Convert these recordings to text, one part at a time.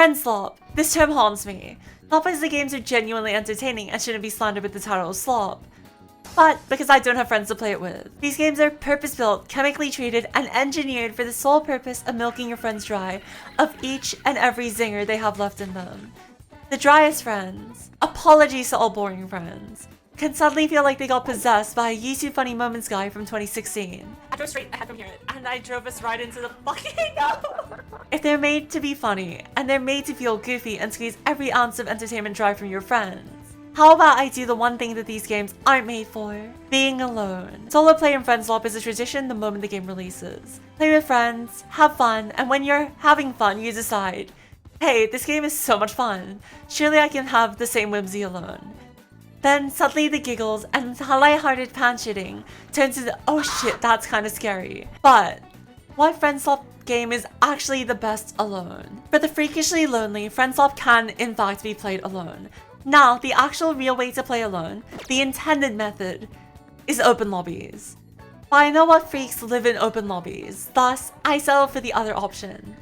Friendslop. This term haunts me. Not because the games are genuinely entertaining and shouldn't be slandered with the title of slop, but because I don't have friends to play it with. These games are purpose-built, chemically treated, and engineered for the sole purpose of milking your friends dry of each and every zinger they have left in them. The driest friends, apologies to all boring friends, can suddenly feel like they got possessed by a YouTube Funny Moments guy from 2016. I drove straight ahead from here, and I drove us right into the fucking If they're made to be funny, and they're made to feel goofy and squeeze every ounce of entertainment dry from your friends, how about I do the one thing that these games aren't made for? Being alone. Solo play in Friendslop is a tradition the moment the game releases. Play with friends, have fun, and when you're having fun, you decide, hey, this game is so much fun. Surely I can have the same whimsy alone. Then suddenly the giggles and the lighthearted pan-shitting turns into oh shit, that's kinda scary. But what Friendslop game is actually the best alone? For the freakishly lonely, Friendslop can in fact be played alone. Now, the actual real way to play alone, the intended method, is open lobbies. But I know what freaks live in open lobbies, thus I settle for the other option.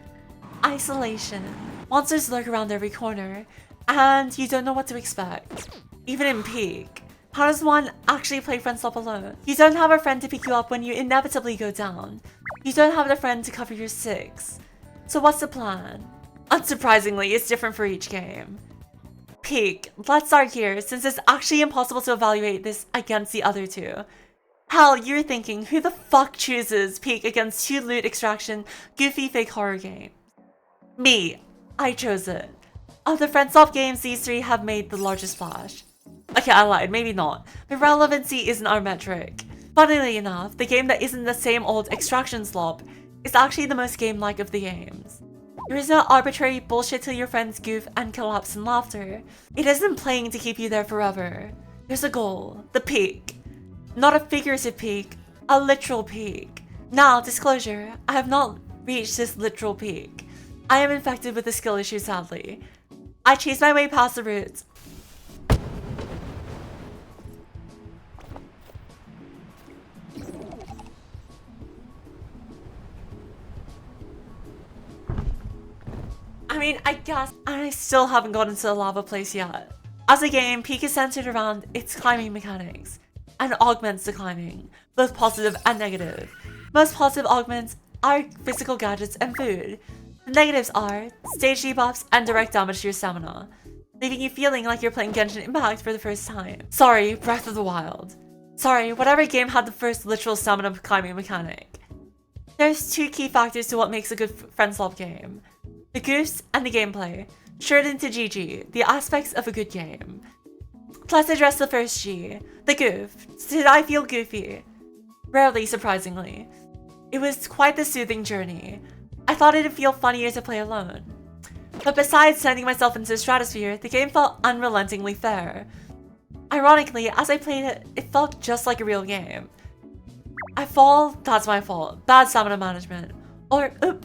Isolation. Monsters lurk around every corner, and you don't know what to expect. Even in peak. How does one actually play Friendslop alone? You don't have a friend to pick you up when you inevitably go down. You don't have a friend to cover your six. So what's the plan? Unsurprisingly, it's different for each game. Peak. Let's start here, since it's actually impossible to evaluate this against the other two. Hell, you're thinking, who the fuck chooses Peak against two loot extraction, goofy fake horror games? Me. I chose it. Of the Friendslop games, these three have made the largest splash. Okay, I lied, maybe not. But relevancy isn't our metric. Funnily enough, the game that isn't the same old extraction slop is actually the most game-like of the games. There is no arbitrary bullshit till your friends goof and collapse in laughter. It isn't playing to keep you there forever. There's a goal, the peak. Not a figurative peak, a literal peak. Now, disclosure, I have not reached this literal peak. I am infected with a skill issue, sadly. I chased my way past the roots. I mean, I guess, and I still haven't gotten to the lava place yet. As a game, Peak is centered around its climbing mechanics, and augments the climbing, both positive and negative. Most positive augments are physical gadgets and food. The negatives are stage debuffs and direct damage to your stamina, leaving you feeling like you're playing Genshin Impact for the first time. Sorry, Breath of the Wild. Sorry, whatever game had the first literal stamina climbing mechanic. There's two key factors to what makes a good Friendslop game. The goofs and the gameplay. Short into GG, the aspects of a good game. Let's address the first G, the goof. Did I feel goofy? Rarely, surprisingly. It was quite the soothing journey. I thought it'd feel funnier to play alone. But besides sending myself into the stratosphere, the game felt unrelentingly fair. Ironically, as I played it, it felt just like a real game. I fall, that's my fault. Bad stamina management. Or, oop,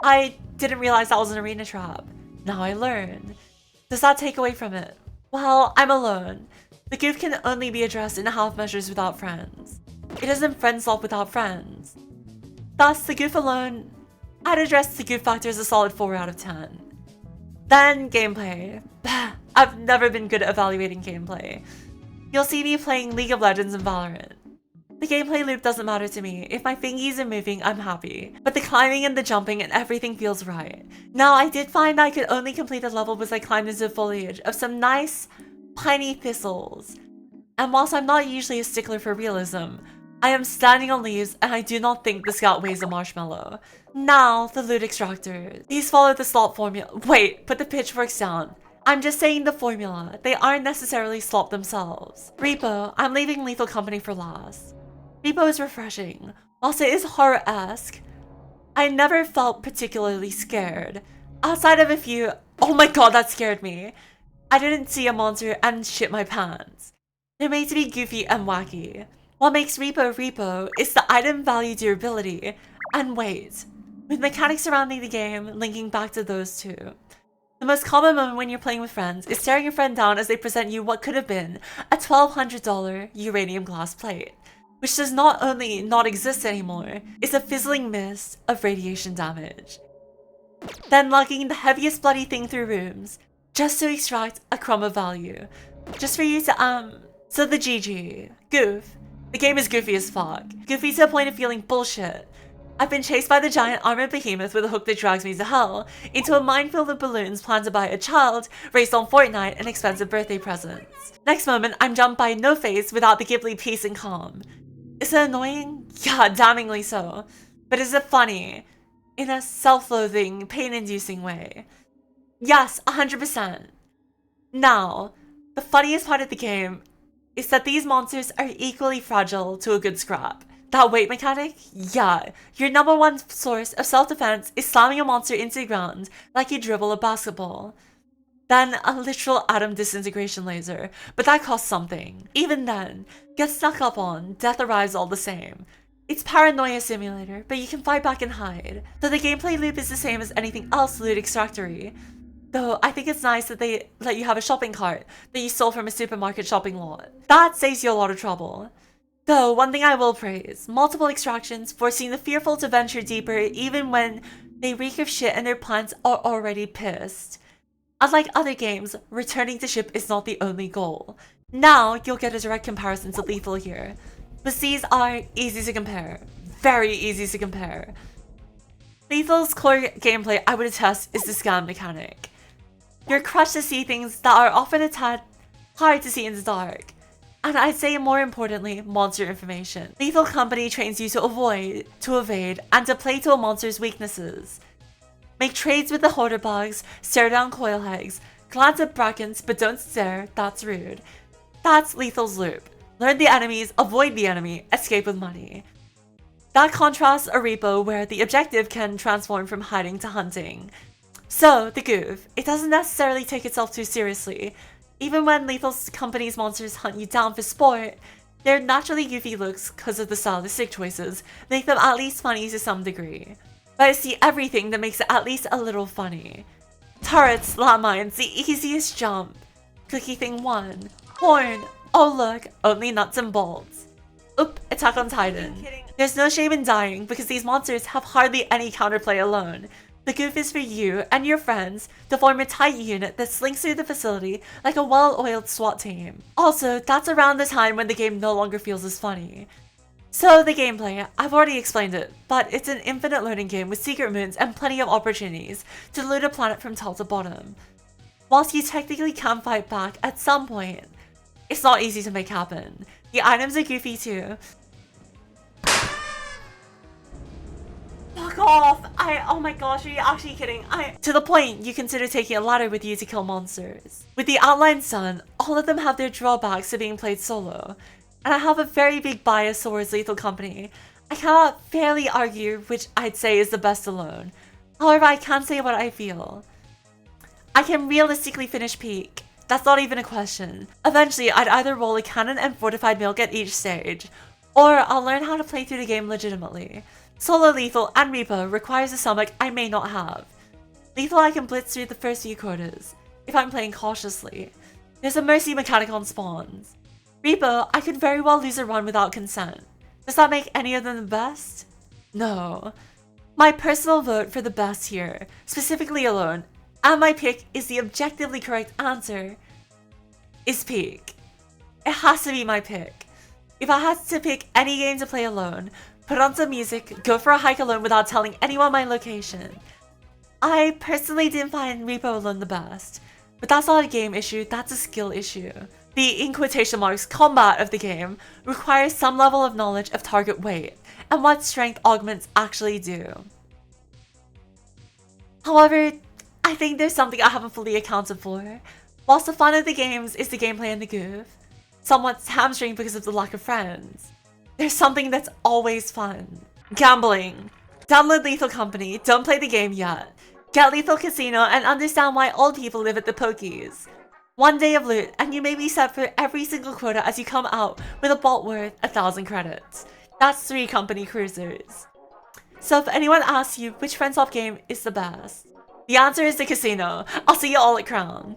I didn't realize that was an arena trap. Now I learned. Does that take away from it? Well, I'm alone. The goof can only be addressed in half measures without friends. It isn't Friendslop without friends. Thus, the goof alone, I'd address the goof factor as a solid 4 out of 10. Then, gameplay. I've never been good at evaluating gameplay. You'll see me playing League of Legends and Valorant. The gameplay loop doesn't matter to me. If my fingies are moving, I'm happy. But the climbing and the jumping and everything feels right. Now, I did find that I could only complete a level once I climbed into the foliage of some nice, piney thistles. And whilst I'm not usually a stickler for realism, I am standing on leaves and I do not think the scout weighs a marshmallow. Now, the loot extractors. These follow the slop formula. Wait, put the pitchforks down. I'm just saying the formula. They aren't necessarily slop themselves. Repo, I'm leaving Lethal Company for last. Repo is refreshing. Whilst it is horror-esque, I never felt particularly scared. Outside of a few, oh my god, that scared me. I didn't see a monster and shit my pants. They're made to be goofy and wacky. What makes Repo Repo is the item value durability and weight, with mechanics surrounding the game linking back to those two. The most common moment when you're playing with friends is staring your friend down as they present you what could have been a $1,200 uranium glass plate, which does not only not exist anymore, it's a fizzling mist of radiation damage. then lugging the heaviest bloody thing through rooms, just to extract a crumb of value. Just for you to, so the GG. Goof. The game is goofy as fuck. Goofy to the point of feeling bullshit. I've been chased by the giant armored behemoth with a hook that drags me to hell, into a minefield of balloons planted by a child, raised on Fortnite and expensive birthday presents. Next moment, I'm jumped by no face without the Ghibli peace and calm. Is it annoying? Yeah, damningly so. But is it funny? In a self-loathing, pain-inducing way. Yes, 100%. Now, the funniest part of the game is that these monsters are equally fragile to a good scrap. That weight mechanic? Yeah, your number one source of self-defense is slamming a monster into the ground like you dribble a basketball. Then a literal atom disintegration laser, but that costs something. Even then, get snuck up on, death arrives all the same. It's paranoia simulator, but you can fight back and hide. Though the gameplay loop is the same as anything else loot extractory. Though I think it's nice that they let you have a shopping cart that you stole from a supermarket shopping lot. That saves you a lot of trouble. Though, one thing I will praise, multiple extractions forcing the fearful to venture deeper even when they reek of shit and their plants are already pissed. Unlike other games, returning to ship is not the only goal. Now, you'll get a direct comparison to Lethal here. But these are easy to compare. Very easy to compare. Lethal's core gameplay, I would attest, is the scan mechanic. You're crushed to see things that are often a tad hard to see in the dark. And I'd say more importantly, monster information. Lethal Company trains you to avoid, to evade, and to play to a monster's weaknesses. Make trades with the hoarder bugs, stare down coil hegs, glance at brackens but don't stare, that's rude. That's Lethal's loop. Learn the enemies, avoid the enemy, escape with money. That contrasts a repo where the objective can transform from hiding to hunting. So, the goof, it doesn't necessarily take itself too seriously. Even when Lethal Company's monsters hunt you down for sport, their naturally goofy looks because of the stylistic choices make them at least funny to some degree. But it's the everything that makes it at least a little funny. Turrets, landmines, the easiest jump. Clicky thing 1. Horn. Oh look, only nuts and bolts. Oop, Attack on Titan. There's no shame in dying because these monsters have hardly any counterplay alone. The goof is for you and your friends to form a tight unit that slinks through the facility like a well-oiled SWAT team. Also, that's around the time when the game no longer feels as funny. So the gameplay, I've already explained it, but it's an infinite learning game with secret moons and plenty of opportunities to loot a planet from top to bottom. Whilst you technically can fight back at some point, it's not easy to make happen. The items are goofy too. Fuck off! Oh my gosh, are you actually kidding? To the point, you consider taking a ladder with you to kill monsters. With the Outline Sun, all of them have their drawbacks to being played solo. And I have a very big bias towards Lethal Company. I cannot fairly argue which I'd say is the best alone. However, I can say what I feel. I can realistically finish Peak. That's not even a question. Eventually, I'd either roll a cannon and fortified milk at each stage, or I'll learn how to play through the game legitimately. Solo Lethal and Reaper requires a stomach I may not have. Lethal I can blitz through the first few quarters, if I'm playing cautiously. There's a mercy mechanic on spawns. Reaper, I could very well lose a run without consent. Does that make any of them the best? No. My personal vote for the best here, specifically alone, and my pick is the objectively correct answer, is Peak. It has to be my pick. If I had to pick any game to play alone, put on some music, go for a hike alone without telling anyone my location. I personally didn't find Reaper alone the best, but that's not a game issue, that's a skill issue. The, in quotation marks, combat of the game requires some level of knowledge of target weight and what strength augments actually do. However, I think there's something I haven't fully accounted for. Whilst the fun of the games is the gameplay and the goof, somewhat hamstringed because of the lack of friends, there's something that's always fun. Gambling. Download Lethal Company, don't play the game yet. Get Lethal Casino and understand why old people live at the pokies. One day of loot, and you may be set for every single quota as you come out with a bolt worth 1,000 credits. That's 3 company cruisers. So if anyone asks you which Friendslop game is the best, the answer is the casino. I'll see you all at Crown.